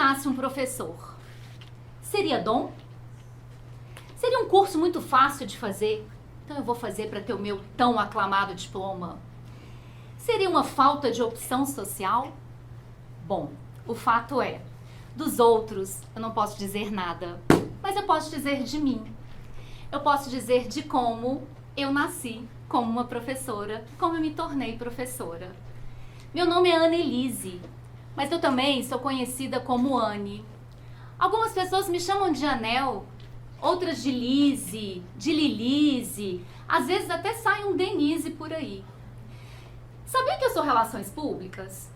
nasce um professor? Seria dom? Seria um curso muito fácil de fazer? Então eu vou fazer para ter o meu tão aclamado diploma. Seria uma falta de opção social? Bom, o fato é, dos outros eu não posso dizer nada, mas eu posso dizer de mim. Eu posso dizer de como eu nasci como uma professora, como eu me tornei professora. Meu nome é Annelise, mas eu também sou conhecida como Anne. Algumas pessoas me chamam de Anel, outras de Lise, de Lilise, às vezes até sai um Denise por aí. Sabia que eu sou relações públicas?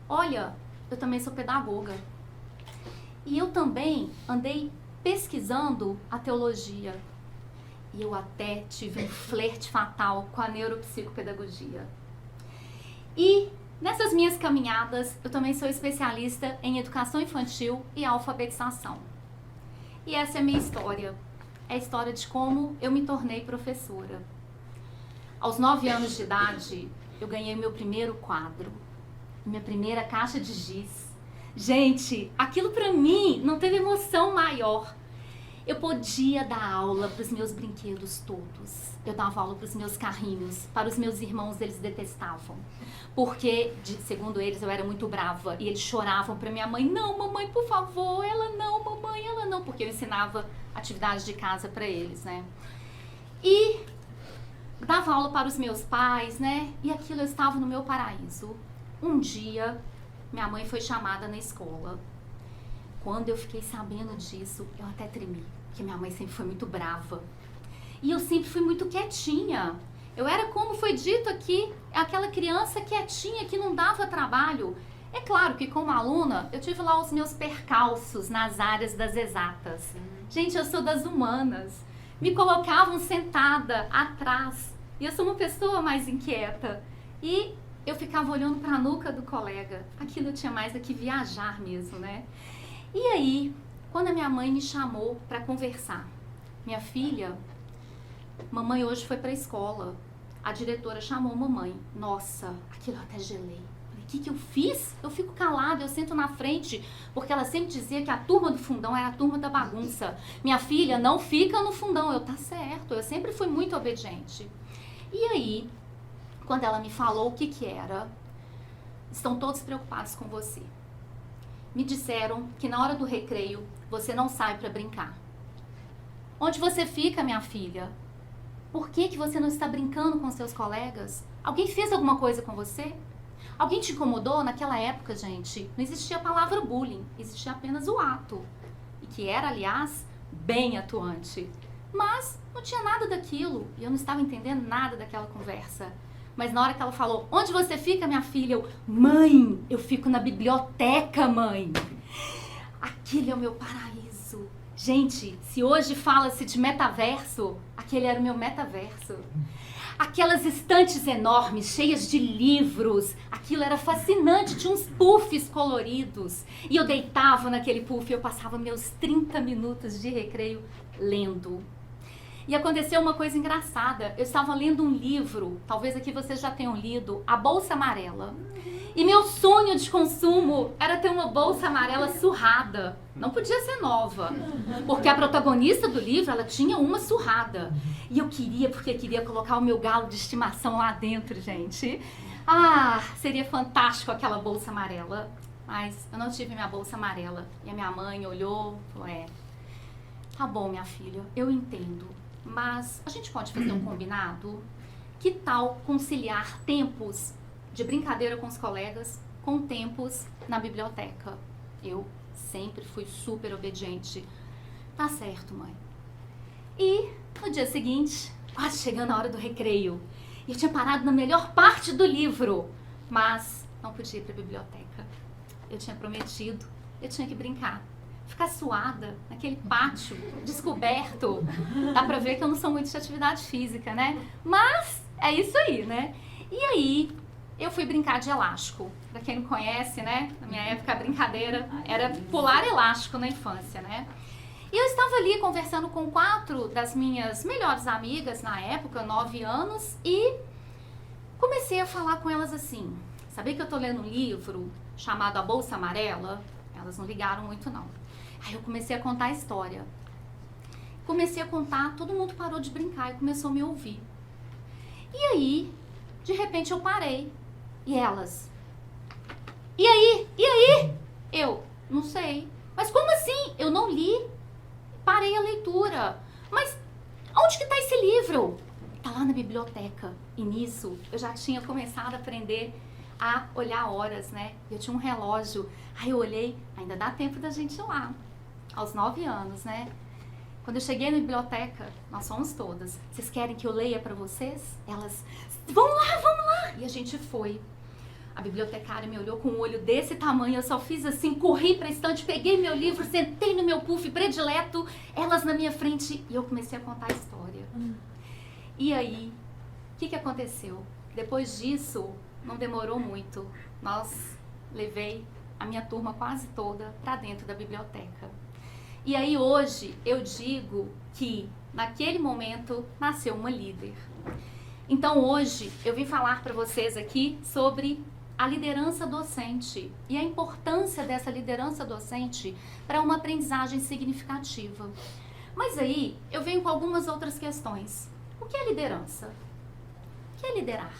Olha, eu também sou pedagoga. E eu também andei pesquisando a teologia. E eu até tive um flerte fatal com a neuropsicopedagogia. E nessas minhas caminhadas, eu também sou especialista em educação infantil e alfabetização. E essa é a minha história. É a história de como eu me tornei professora. Aos 9 anos de idade, eu ganhei meu primeiro quadro, minha primeira caixa de giz. Gente, aquilo pra mim não teve emoção maior. Eu podia dar aula para os meus brinquedos todos. Eu dava aula para os meus carrinhos, para os meus irmãos, eles detestavam. Porque, segundo eles, eu era muito brava. E eles choravam para minha mãe, não, mamãe, por favor, ela não, mamãe, ela não. Porque eu ensinava atividades de casa para eles, né? E dava aula para os meus pais, né? E aquilo, eu estava no meu paraíso. Um dia, minha mãe foi chamada na escola. Quando eu fiquei sabendo disso, eu até tremi, porque minha mãe sempre foi muito brava. E eu sempre fui muito quietinha. Eu era, como foi dito aqui, aquela criança quietinha que não dava trabalho. É claro que como aluna, eu tive lá os meus percalços nas áreas das exatas. Gente, eu sou das humanas. Me colocavam sentada atrás. E eu sou uma pessoa mais inquieta. E eu ficava olhando para a nuca do colega. Aquilo eu tinha mais do que viajar mesmo, né? E aí, quando a minha mãe me chamou para conversar, minha filha, mamãe hoje foi para a escola, a diretora chamou mamãe. Nossa, aquilo eu até gelei. Falei, o que eu fiz? Eu fico calada, eu sento na frente, porque ela sempre dizia que a turma do fundão era a turma da bagunça. Minha filha, não fica no fundão. Tá certo, eu sempre fui muito obediente. E aí, quando ela me falou o que era, estão todos preocupados com você. Me disseram que na hora do recreio você não sai para brincar. Onde você fica, minha filha? Por que você não está brincando com seus colegas? Alguém fez alguma coisa com você? Alguém te incomodou? Naquela época, gente, não existia a palavra bullying, existia apenas o ato. E que era, aliás, bem atuante. Mas não tinha nada daquilo e eu não estava entendendo nada daquela conversa. Mas na hora que ela falou, onde você fica, minha filha? Eu, mãe, eu fico na biblioteca, mãe. Aquele é o meu paraíso. Gente, se hoje fala-se de metaverso, aquele era o meu metaverso. Aquelas estantes enormes, cheias de livros, aquilo era fascinante, tinha uns puffs coloridos. E eu deitava naquele puff e eu passava meus 30 minutos de recreio lendo. E aconteceu uma coisa engraçada. Eu estava lendo um livro, talvez aqui vocês já tenham lido, A Bolsa Amarela. E meu sonho de consumo era ter uma bolsa amarela surrada. Não podia ser nova, porque a protagonista do livro, ela tinha uma surrada. E eu queria, porque queria colocar o meu galo de estimação lá dentro, gente. Ah, seria fantástico aquela bolsa amarela. Mas eu não tive minha bolsa amarela. E a minha mãe olhou e falou, tá bom, minha filha, eu entendo. Mas a gente pode fazer um combinado? Que tal conciliar tempos de brincadeira com os colegas com tempos na biblioteca? Eu sempre fui super obediente. Tá certo, mãe. E no dia seguinte, quase chegando a hora do recreio, eu tinha parado na melhor parte do livro, mas não podia ir para a biblioteca. Eu tinha prometido, eu tinha que brincar. Ficar suada naquele pátio descoberto. Dá pra ver que eu não sou muito de atividade física, né? Mas é isso aí, né? E aí, eu fui brincar de elástico. Pra quem não conhece, né? Na minha época, a brincadeira era pular elástico na infância, né? E eu estava ali conversando com 4 das minhas melhores amigas na época, 9 anos, e comecei a falar com elas assim. Sabia que eu tô lendo um livro chamado A Bolsa Amarela? Elas não ligaram muito, não. Aí eu comecei a contar a história. Comecei a contar, todo mundo parou de brincar e começou a me ouvir. E aí, de repente eu parei. E elas? E aí? E aí? Eu, não sei. Mas como assim? Eu não li. Parei a leitura. Mas onde que tá esse livro? Tá lá na biblioteca. E nisso, eu já tinha começado a aprender a olhar horas, né? Eu tinha um relógio. Aí eu olhei, ainda dá tempo da gente ir lá. Aos 9 anos, né? Quando eu cheguei na biblioteca, nós fomos todas. Vocês querem que eu leia para vocês? Elas, vamos lá, vamos lá! E a gente foi. A bibliotecária me olhou com um olho desse tamanho, eu só fiz assim, corri para a estante, peguei meu livro, sentei no meu puff predileto, elas na minha frente, e eu comecei a contar a história. E aí, o que aconteceu? Depois disso, não demorou muito. Levei a minha turma quase toda para dentro da biblioteca. E aí hoje eu digo que naquele momento nasceu uma líder. Então hoje eu vim falar para vocês aqui sobre a liderança docente e a importância dessa liderança docente para uma aprendizagem significativa. Mas aí eu venho com algumas outras questões. O que é liderança? O que é liderar?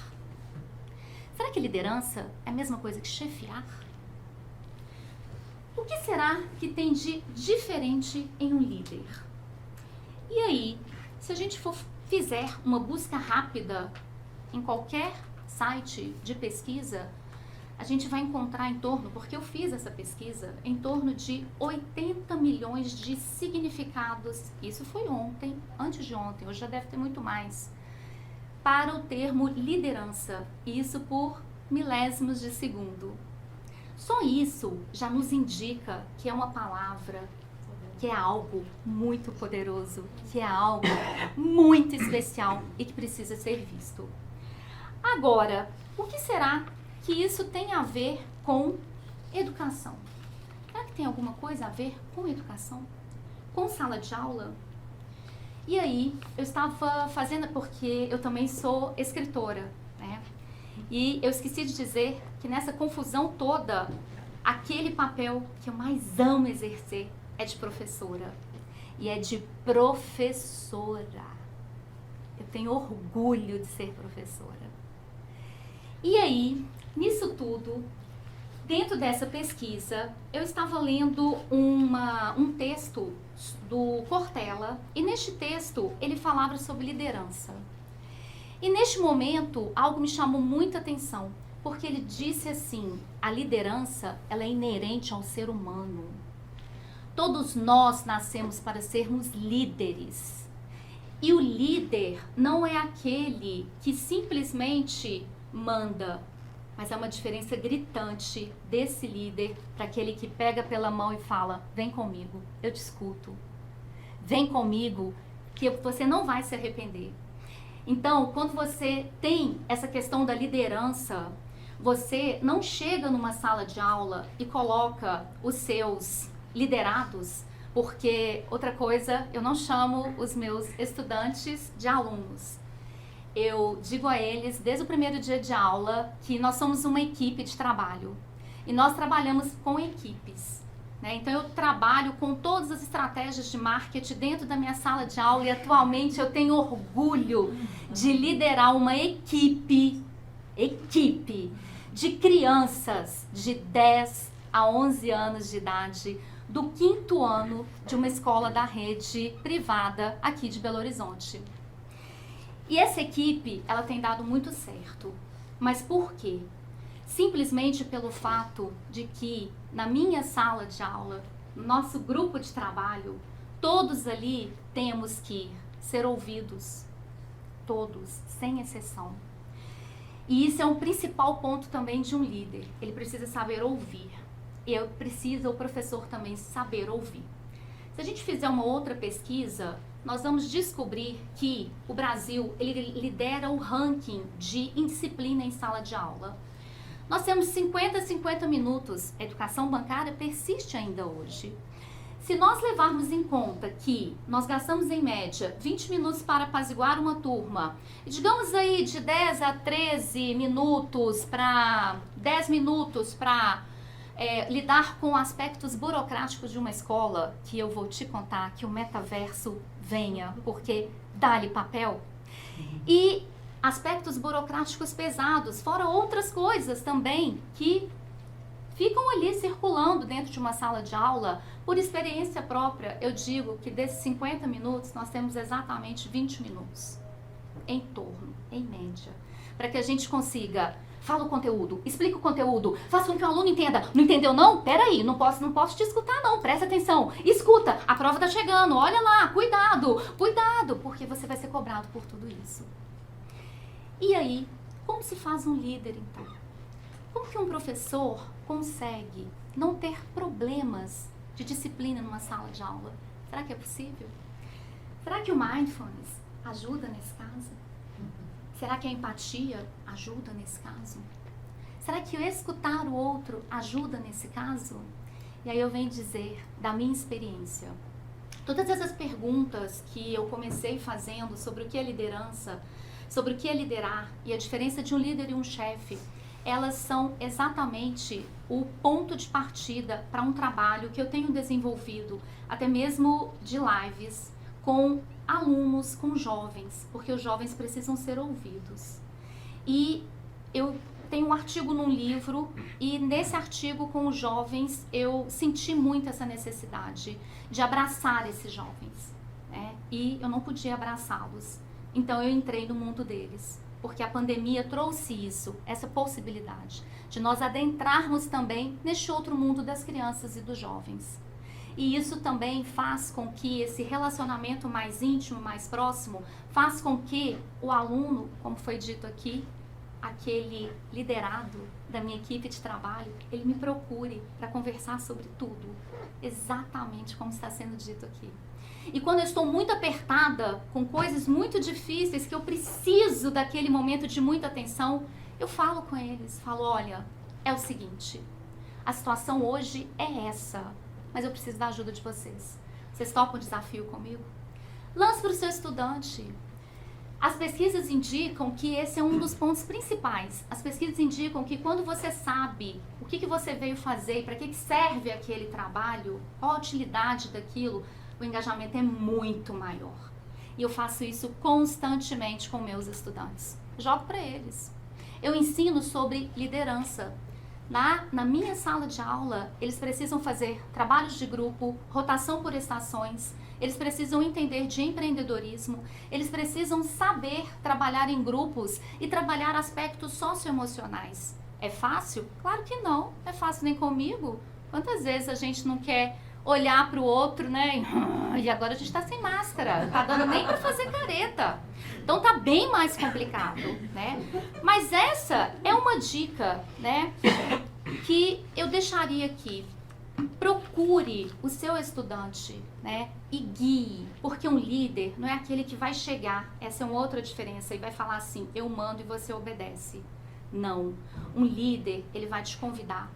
Será que liderança é a mesma coisa que chefiar? O que será que tem de diferente em um líder? E aí, se a gente fizer uma busca rápida em qualquer site de pesquisa, a gente vai encontrar em torno, porque eu fiz essa pesquisa, em torno de 80 milhões de significados, isso foi ontem, antes de ontem, hoje já deve ter muito mais, para o termo liderança, isso por milésimos de segundo. Só isso já nos indica que é uma palavra, que é algo muito poderoso, que é algo muito especial e que precisa ser visto. Agora, o que será que isso tem a ver com educação? Será que tem alguma coisa a ver com educação? Com sala de aula? E aí, eu estava fazendo, porque eu também sou escritora, né? E eu esqueci de dizer que nessa confusão toda, aquele papel que eu mais amo exercer é de professora. E é de professora. Eu tenho orgulho de ser professora. E aí, nisso tudo, dentro dessa pesquisa, eu estava lendo um texto do Cortella, e neste texto ele falava sobre liderança. E neste momento, algo me chamou muita atenção, porque ele disse assim, a liderança, ela é inerente ao ser humano. Todos nós nascemos para sermos líderes. E o líder não é aquele que simplesmente manda, mas há uma diferença gritante desse líder para aquele que pega pela mão e fala, vem comigo, eu te escuto. Vem comigo, que você não vai se arrepender. Então, quando você tem essa questão da liderança, você não chega numa sala de aula e coloca os seus liderados, porque outra coisa, eu não chamo os meus estudantes de alunos. Eu digo a eles, desde o primeiro dia de aula, que nós somos uma equipe de trabalho. E nós trabalhamos com equipes. Né? Então, eu trabalho com todas as estratégias de marketing dentro da minha sala de aula e atualmente eu tenho orgulho de liderar uma equipe de crianças de 10 a 11 anos de idade do 5º ano de uma escola da rede privada aqui de Belo Horizonte. E essa equipe, ela tem dado muito certo. Mas por quê? Simplesmente pelo fato de que na minha sala de aula, no nosso grupo de trabalho, todos ali temos que ser ouvidos. Todos, sem exceção. E isso é um principal ponto também de um líder. Ele precisa saber ouvir. E o professor também saber ouvir. Se a gente fizer uma outra pesquisa, nós vamos descobrir que o Brasil, ele lidera o ranking de indisciplina em sala de aula. Nós temos 50 minutos. A educação bancária persiste ainda hoje. Se nós levarmos em conta que nós gastamos em média 20 minutos para apaziguar uma turma, e digamos aí de 10 a 13 minutos para 10 minutos para lidar com aspectos burocráticos de uma escola, que eu vou te contar que o metaverso venha, porque dá-lhe papel. E aspectos burocráticos pesados, fora outras coisas também que ficam ali circulando dentro de uma sala de aula. Por experiência própria, eu digo que desses 50 minutos, nós temos exatamente 20 minutos, em torno, em média, para que a gente consiga, fala o conteúdo, explica o conteúdo, faça com que o aluno entenda. Não entendeu não? Peraí, não posso te escutar não, presta atenção, escuta, a prova tá chegando, olha lá, cuidado, porque você vai ser cobrado por tudo isso. E aí, como se faz um líder então? Como que um professor consegue não ter problemas de disciplina numa sala de aula? Será que é possível? Será que o mindfulness ajuda nesse caso? Será que a empatia ajuda nesse caso? Será que o escutar o outro ajuda nesse caso? E aí eu venho dizer da minha experiência. Todas essas perguntas que eu comecei fazendo sobre o que é liderança, sobre o que é liderar e a diferença de um líder e um chefe, elas são exatamente o ponto de partida para um trabalho que eu tenho desenvolvido, até mesmo de lives, com alunos, com jovens, porque os jovens precisam ser ouvidos. E eu tenho um artigo num livro, e nesse artigo com os jovens eu senti muito essa necessidade de abraçar esses jovens, né? E eu não podia abraçá-los, então eu entrei no mundo deles, porque a pandemia trouxe isso, essa possibilidade de nós adentrarmos também neste outro mundo das crianças e dos jovens. E isso também faz com que esse relacionamento mais íntimo, mais próximo, faz com que o aluno, como foi dito aqui, aquele liderado da minha equipe de trabalho, ele me procure para conversar sobre tudo, exatamente como está sendo dito aqui. E quando eu estou muito apertada, com coisas muito difíceis, que eu preciso daquele momento de muita atenção, eu falo com eles, falo, olha, é o seguinte, a situação hoje é essa, mas eu preciso da ajuda de vocês. Vocês topam o desafio comigo? Lance para o seu estudante. As pesquisas indicam que esse é um dos pontos principais. As pesquisas indicam que quando você sabe o que você veio fazer, para que serve aquele trabalho, qual a utilidade daquilo, o engajamento é muito maior. E eu faço isso constantemente com meus estudantes. Jogo para eles. Eu ensino sobre liderança. Na minha sala de aula, eles precisam fazer trabalhos de grupo, rotação por estações, eles precisam entender de empreendedorismo, eles precisam saber trabalhar em grupos e trabalhar aspectos socioemocionais. É fácil? Claro que não. Não é fácil nem comigo. Quantas vezes a gente não quer olhar para o outro, né? E agora a gente está sem máscara, não tá dando nem para fazer careta. Então tá bem mais complicado, né? Mas essa é uma dica, né, que eu deixaria aqui. Procure o seu estudante, né, e guie, porque um líder não é aquele que vai chegar, essa é uma outra diferença, e vai falar assim, eu mando e você obedece. Não, um líder, ele vai te convidar,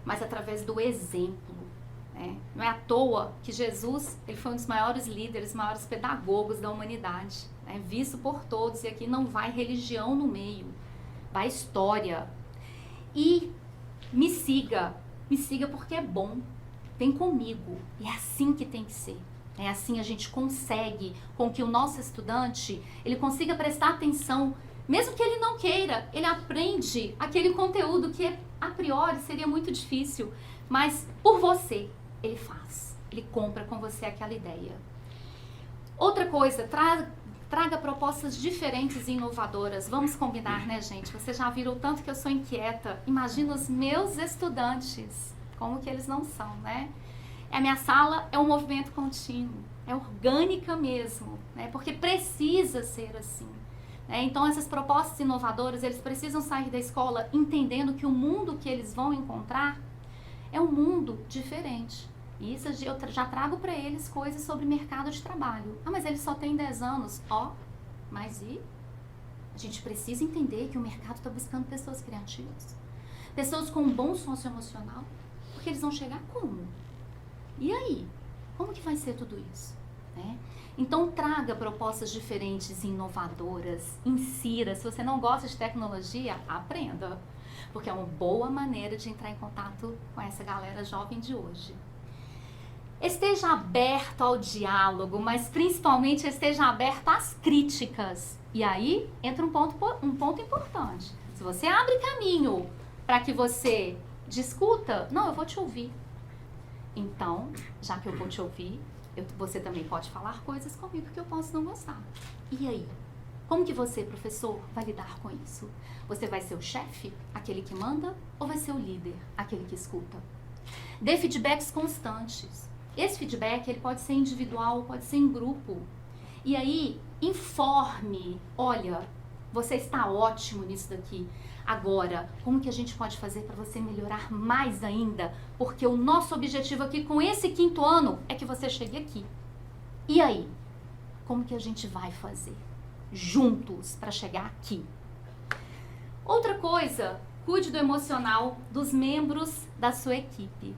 mas através do exemplo. Não é à toa que Jesus, ele foi um dos maiores líderes, maiores pedagogos da humanidade, né? Visto por todos, e aqui não vai religião no meio, vai história. E me siga porque é bom, vem comigo, é assim que tem que ser. É assim a gente consegue com que o nosso estudante, ele consiga prestar atenção, mesmo que ele não queira, ele aprende aquele conteúdo que a priori seria muito difícil, mas por você, ele faz, ele compra com você aquela ideia. Outra coisa, traga propostas diferentes e inovadoras. Vamos combinar, né, gente? Vocês já viram o tanto que eu sou inquieta. Imagina os meus estudantes, como que eles não são, né? A minha sala é um movimento contínuo, é orgânica mesmo, né? Porque precisa ser assim. Né? Então, essas propostas inovadoras, eles precisam sair da escola entendendo que o mundo que eles vão encontrar é um mundo diferente. E isso eu já trago para eles coisas sobre mercado de trabalho. Ah, mas ele só tem 10 anos. Mas e? A gente precisa entender que o mercado está buscando pessoas criativas. Pessoas com um bom socioemocional. Porque eles vão chegar como? E aí? Como que vai ser tudo isso? Né? Então traga propostas diferentes e inovadoras. Insira. Se você não gosta de tecnologia, aprenda. porque é uma boa maneira de entrar em contato com essa galera jovem de hoje. Esteja aberto ao diálogo, mas principalmente esteja aberto às críticas. E aí entra um ponto importante. Se você abre caminho para que você discuta, não, eu vou te ouvir. Então, já que eu vou te ouvir, você também pode falar coisas comigo que eu posso não gostar. E aí? Como que você, professor, vai lidar com isso? Você vai ser o chefe, aquele que manda, ou vai ser o líder, aquele que escuta? Dê feedbacks constantes. Esse feedback ele pode ser individual, pode ser em grupo. E aí, informe, olha, você está ótimo nisso daqui. Agora, como que a gente pode fazer para você melhorar mais ainda? Porque o nosso objetivo aqui com esse 5º ano é que você chegue aqui. E aí? Como que a gente vai fazer? Juntos para chegar aqui. Outra coisa, cuide do emocional dos membros da sua equipe.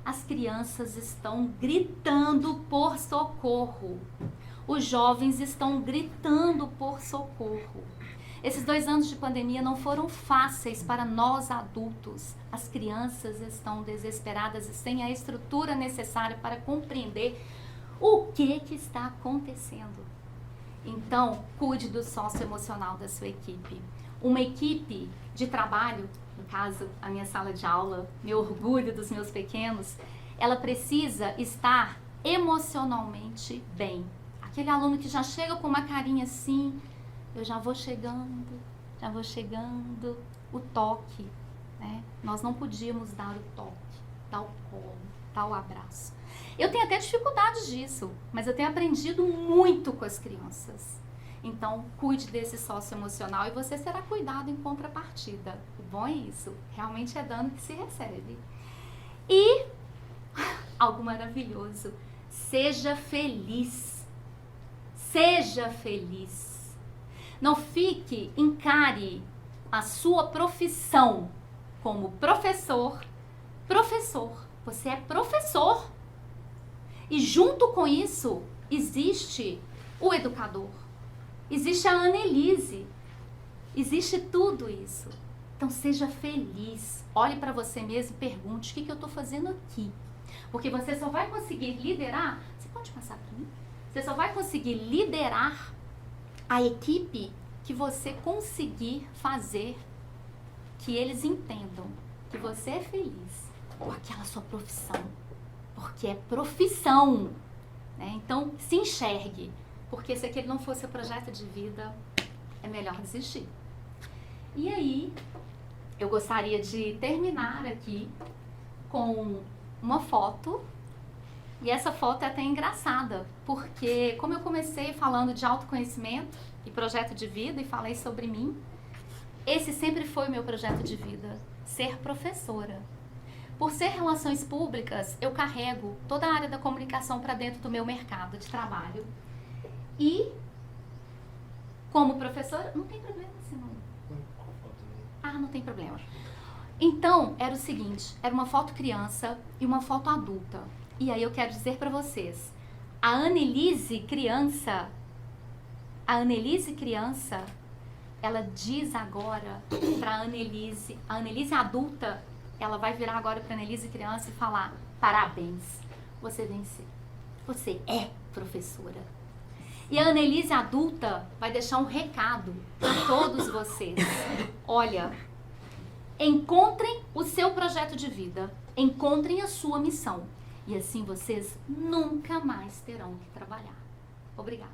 As crianças estão gritando por socorro. Os jovens estão gritando por socorro. Esses 2 anos de pandemia não foram fáceis para nós adultos. As crianças estão desesperadas e sem a estrutura necessária para compreender o que está acontecendo. Então, cuide do socioemocional da sua equipe. Uma equipe de trabalho, no caso, a minha sala de aula, meu orgulho dos meus pequenos, ela precisa estar emocionalmente bem. Aquele aluno que já chega com uma carinha assim, eu já vou chegando, o toque, né? Nós não podíamos dar o toque, dar o colo, dar o abraço. Eu tenho até dificuldades disso, mas eu tenho aprendido muito com as crianças. Então, cuide desse socioemocional e você será cuidado em contrapartida. O bom é isso, realmente é dando que se recebe. E, algo maravilhoso, seja feliz. Seja feliz. Não fique, encare a sua profissão como professor. Você é professor. E junto com isso, existe o educador. Existe a Annelise. Existe tudo isso. Então, seja feliz. Olhe para você mesmo e pergunte, o que eu estou fazendo aqui? Porque você só vai conseguir liderar... Você pode passar para mim? Você só vai conseguir liderar a equipe que você conseguir fazer que eles entendam que você é feliz com aquela sua profissão. Porque é profissão, né? Então, se enxergue. Porque se aquele não fosse o projeto de vida, é melhor desistir. E aí, eu gostaria de terminar aqui com uma foto. E essa foto é até engraçada, porque como eu comecei falando de autoconhecimento e projeto de vida e falei sobre mim, esse sempre foi o meu projeto de vida, ser professora. Por ser relações públicas, eu carrego toda a área da comunicação para dentro do meu mercado de trabalho. E, como professora, não tem problema, senão. Não tem problema. Então, era o seguinte, era uma foto criança e uma foto adulta. E aí eu quero dizer para vocês, a Annelise criança, ela diz agora para a Annelise adulta, ela vai virar agora para a Annelise criança e falar, parabéns, você venceu, você é professora. E a Annelise adulta vai deixar um recado para todos vocês. Olha, encontrem o seu projeto de vida, encontrem a sua missão. E assim vocês nunca mais terão que trabalhar. Obrigada.